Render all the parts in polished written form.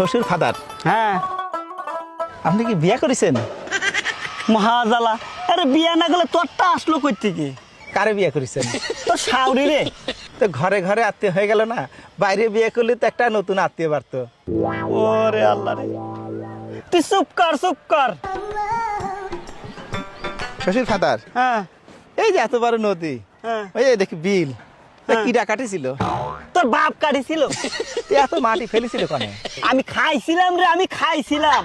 শ্বশুর ফাদার, হ্যাঁ আপনি কি বিয়ে করেছেন? মহাজালা। আরে বিয়া না গেলে তোরটা আসলো কই থেকে? কারে বিয়ে করেছেন? তোর শাউরি রে। তো ঘরে ঘরে আত্মীয় হয়ে গেল না, বাইরে বিয়ে করলে তো একটা নতুন আত্মীয় বাড়তো। ওরে আল্লাহ রে, তুই চুপ কর চুপ কর। শ্বশুর ফাদার, হ্যাঁ এই যে এত বড় নদী, হ্যাঁ, ওই যে দেখি বিল, তা হ্যাঁ। কিডা কাটিছিল? তোর বাপ কাটিছিল। এত মাটি ফেলেছিল কেন? আমি খাইছিলাম রে, আমি খাইছিলাম।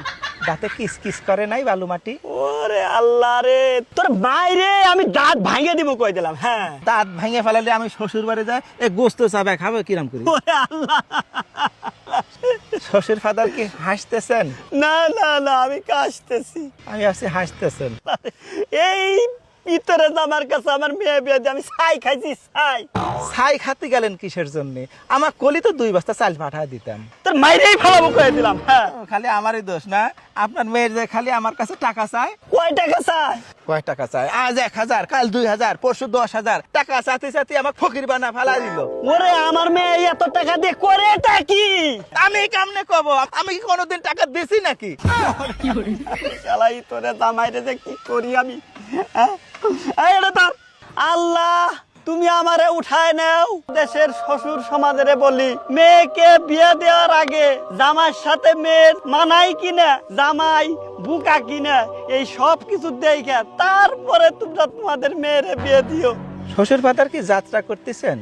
দাঁতে কিস কিস করে নাই বালু মাটি? ওরে আল্লাহ রে, তোর বাইরে আমি দাঁত ভাঙে দিব কই দিলাম। হ্যাঁ দাঁত ভেঙে ফেলালে আমি শ্বশুর বাড়ি যাই, এ গোস্ত চাবে খাবো কিরাম করি? ওরে আল্লাহ। শ্বশুর ফাদার কি হাসতেছেন? না না না, আমি কাশতেছি। আমি আসছি হাসতেছেন। এই ভিতরে আমার কাছে আমার মেয়ে বিয়ে দিয়ে আমি ছাই খাইছি ছাই। ছাই খাতে গেলেন কিসের জন্য? আমার কলি তো 2 বস্তা চাল পাঠায় দিতাম। তোর মাইরেই ফেলাবো কয়ে দিলাম। হ্যাঁ, খালি আমারই দোষ না, আপনার মেয়ের যে খালি আমার কাছে টাকা চায়। কয় টাকা চাই? কয় টাকা চায়? আজ 1000, কাল 2000, পরশু 10,000 টাকা চাতে চাতে আমাকে ফকির বানা ফেলা দিল। ওরে আমার মেয়ে এত টাকা দিয়ে করেটা কি? আমি কেমনে কব? আমি কি কোনোদিন টাকা দিছি নাকি? শালাই তোরে জামাইরে যে কি করি আমি। হ্যাঁ? এই এটা তোর আল্লাহ, তুমি আমারে উঠায় নাও। দেশের শ্বশুর সমাজের বলি, মেয়েকে বিয়ে দেওয়ার আগে জামার সাথে মেয়ের মানাই কিনা, জামাই বুকা কিনা, এই সব কিছু দেখে তারপরে তোমরা তোমাদের মেয়েরে বিয়ে দিও। শ্বশুর ফাদার কি যাত্রা করতেছেন?